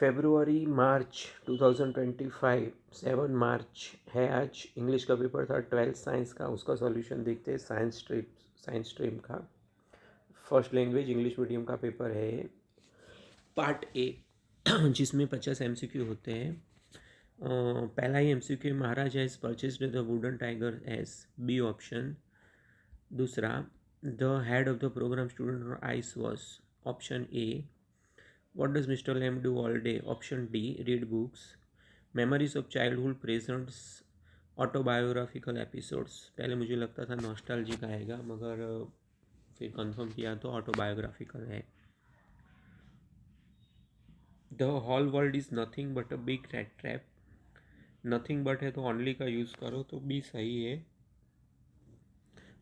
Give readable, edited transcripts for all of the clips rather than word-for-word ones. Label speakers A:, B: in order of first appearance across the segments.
A: February मार्च 2025 7 मार्च है आज। English का पेपर था 12th साइंस का, उसका सॉल्यूशन देखते हैं। साइंस स्ट्रीम का फर्स्ट लैंग्वेज इंग्लिश मीडियम का पेपर है पार्ट ए, जिसमें 50 MCQ होते हैं। पहला ही MCQ, Maharaj has purchased the wooden tiger yes, B option. दूसरा, the head of the programme student ice was, option A. What does Mr. Lamb do all day? Option D, read books. Memories of childhood presents autobiographical episodes. पहले मुझे लगता था nostalgic आएगा, मगर फिर confirm किया तो ऑटोबायोग्राफिकल है। The whole world is nothing but a big rat trap. Nothing but है तो ऑनली का यूज़ करो तो बी सही है।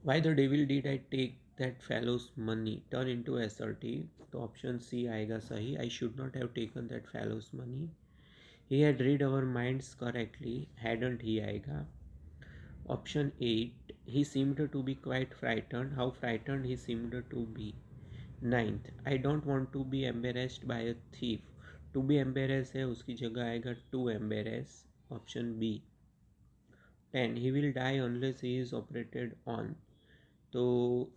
A: Why the devil did I take that fellow's money turn into assertive, तो ऑप्शन सी आएगा सही। I should not have taken that fellow's money. He had read our minds correctly, hadn't he आएगा। Option 8, he seemed to be quite frightened. How frightened he seemed to be. Ninth, I don't want to be embarrassed by a thief. To be embarrassed है, उसकी जगह आएगा to embarrass, option B। 10, he will die unless he is operated on। तो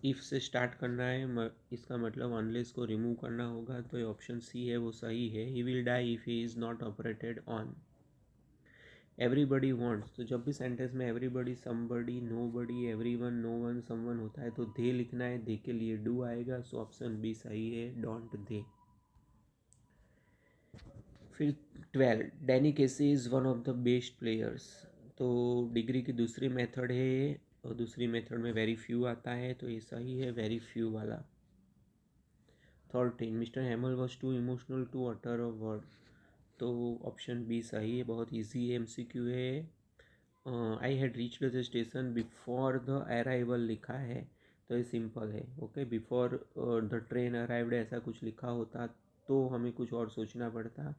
A: if से start करना है, इसका मतलब अनलेस को रिमूव करना होगा, तो ये ऑप्शन सी है, वो सही है। He will die if he is not operated on. Everybody wants, तो जब भी सेंटेंस में everybody, somebody, nobody, everyone, no one, someone होता है तो दे लिखना है। दे के लिए डू आएगा, सो ऑप्शन बी सही है, डोंट दे। फिर 12, Danny Casey is one of the best players. तो डिग्री की दूसरी मेथड है और दूसरी मेथड में वेरी फ्यू आता है, तो ये सही है, वेरी फ्यू वाला। 13, Mister Hamel was too emotional to utter a word, तो ऑप्शन बी सही है, बहुत ईजी MCQ है। I had reach the station before the arrival लिखा है, तो ये सिंपल है। Okay, before the train arrived ऐसा कुछ लिखा होता तो हमें कुछ और सोचना पड़ता,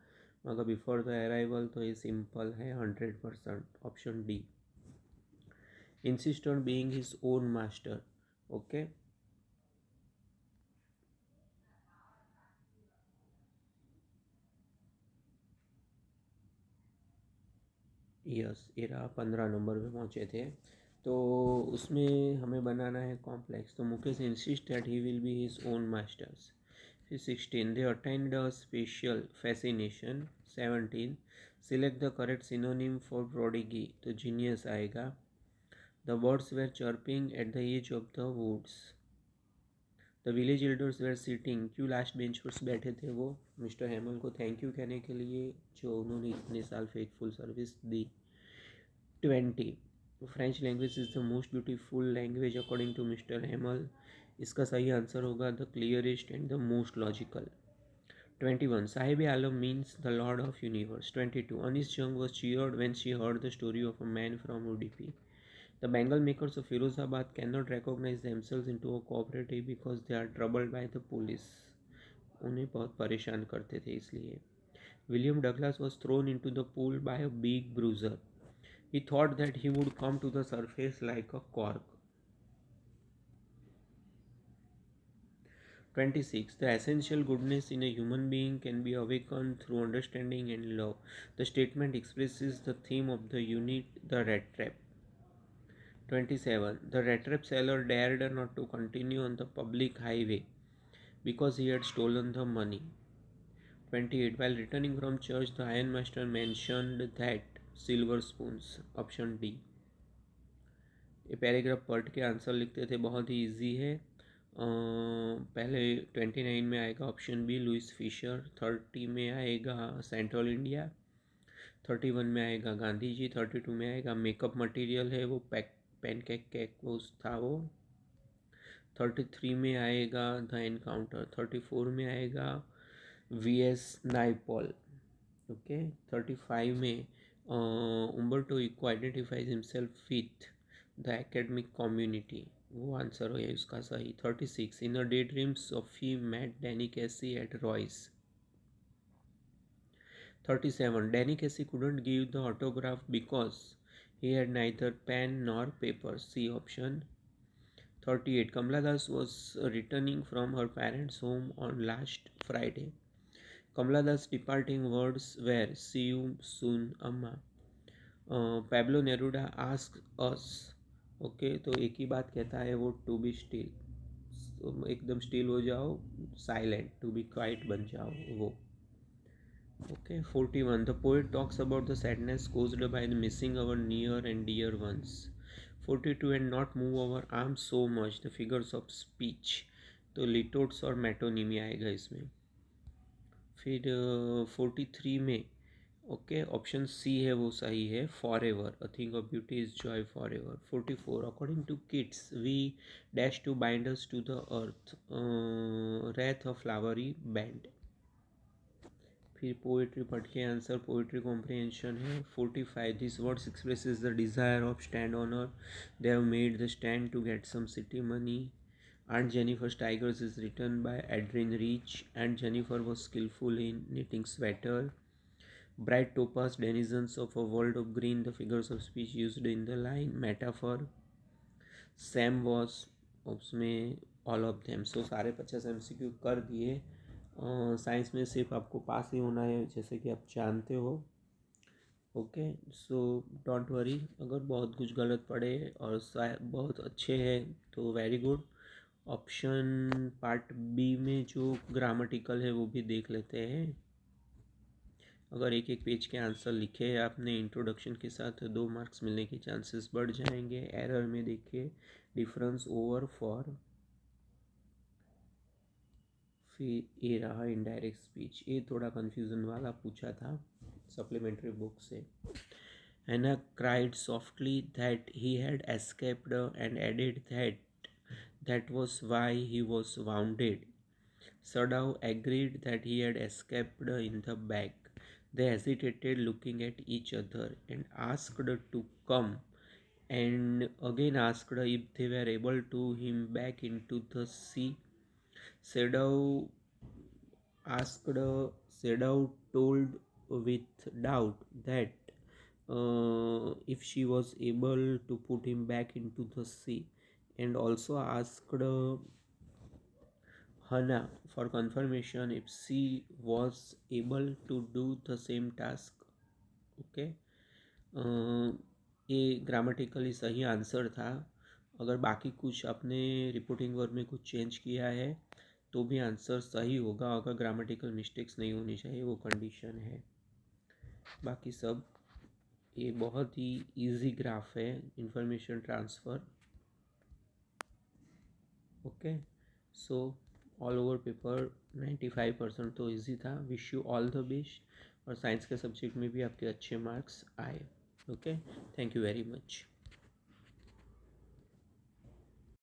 A: मगर बिफोर द अराइवल, तो ये सिंपल है 100%, option D. Insist on being his own master. Okay, yes, ये रहा 15 नंबर पे पहुँचे थे। तो उसमें हमें बनाना है कॉम्प्लेक्स, तो Mukesh insist that he will be his own masters. फिर 16, they attend a special fascination. 17, select the correct synonym for prodigy, तो जीनियस आएगा। The birds were chirping at the edge of the woods. The village elders were sitting, क्यों last bench पर बैठे थे वो? Mister Hemal को thank you कहने के लिए, जो उन्होंने इतने साल फेथफुल सर्विस दी। 20, French language is the most beautiful language according to mister Hamel. इसका सही आंसर होगा the clearest and the most logical. 21, Sahib Alam means the lord of universe. 22, Anees Jung was cheered when she heard the story of a man from Udupi. The bangle makers of Firozabad can not recognise themselves into a cooperative because they are troubled by the police. उन्हें बहुत परेशान करते थे इसलिए। William Douglas was thrown into the pool by a big bruiser. He thought that he would come to the surface like a cork. 26, the essential goodness in a human being can be awakened through understanding and love. The statement expresses the theme of the unit, the rat trap. 27, the rat trap seller dared not to continue on the public highway because he had stolen the money. 28, while returning from church, the ironmaster mentioned that silver spoons. Option D. ये paragraph पढ़ के answer लिखते थे, बहुत ही easy है। पहले 29 में आएगा ऑप्शन बी, लुइस फिशर। 30 में आएगा सेंट्रल इंडिया। 31 में आएगा गांधी जी। 32 में आएगा मेकअप मटेरियल है वो, पैनकेक केक वो था वो। 33 में आएगा द एनकाउंटर। 34 में आएगा VS नाइपॉल। ओके, 35 में Umberto Eco identifies himself with the academic community, वो आंसर हो उसका सही। 36, in a day dreams of he met Danny Casey at Royce. 37, Danny Casey couldn't give the autograph because he had neither pen nor paper, C option। 38, Kamala Das was returning from her parents' home on last Friday. Kamala Das departing words were see you soon, Amma. Pablo Neruda asks us, okay तो एक ही बात कहता है वो, to be still, एकदम still हो जाओ, silent, to be quite बन जाओ वो. Okay, 41. The poet talks about the sadness caused by the missing our near and dear ones. 42. And not move our arms so much, the figures of speech. तो लिटोट्स और metonymy आएगा इसमें. फिर 43 में okay option C है वो सही है, for ever a thing of beauty is joy for ever. 44. According to Keats we dash to bind us to the earth, wreath a flowery band. फिर पोइट्री पढ़ के आंसर पोइट्री कॉम्प्रिहेंशन है. 45. This words expresses the desire of stand honour, they have made the stand to get some city money. Aunt Jennifer's Tigers is written by Adrian Rich. Aunt Jennifer was skillful in knitting sweater. Bright topaz denizens of a world of green, the figures of speech used in the line metaphor. Sam was उसमें all of them. So सारे 50 MCQ कर दिए. Science में सिर्फ आपको पास ही होना है जैसे कि आप जानते हो. ओके सो डोंट वरी, अगर बहुत कुछ गलत पड़े और बहुत अच्छे हैं तो very good. Option part B में जो ग्रामेटिकल है वो भी देख लेते हैं. अगर एक एक पेज के आंसर लिखे आपने इंट्रोडक्शन के साथ तो 2 मार्क्स मिलने के चांसेस बढ़ जाएंगे. एरर में देखिए डिफरेंस ओवर फॉर. फिर ये रहा इनडायरेक्ट स्पीच, ये थोड़ा कन्फ्यूज़न वाला पूछा था सप्लीमेंट्री बुक से. Anna cried softly that he had escaped and added that that was why he was wounded. Sadao agreed that he had escaped in the back. They hesitated, looking at each other, and asked to come, and again asked if they were able to him back into the sea. Sadao asked, Sadao told with doubt that if she was able to put him back into the sea, and also asked Hannah for confirmation if she was able to do the same task. Okay ये grammatically सही answer था. अगर बाकी कुछ आपने reporting work में कुछ change किया है तो भी आंसर सही होगा, अगर ग्रामेटिकल मिस्टेक्स नहीं होनी चाहिए, वो कंडीशन है. बाकी सब ये बहुत ही इजी ग्राफ है, information transfer. Okay so all over paper 95% तो इजी था. Wish you all the best, और साइंस के सब्जेक्ट में भी आपके अच्छे मार्क्स आए. Okay thank you very much.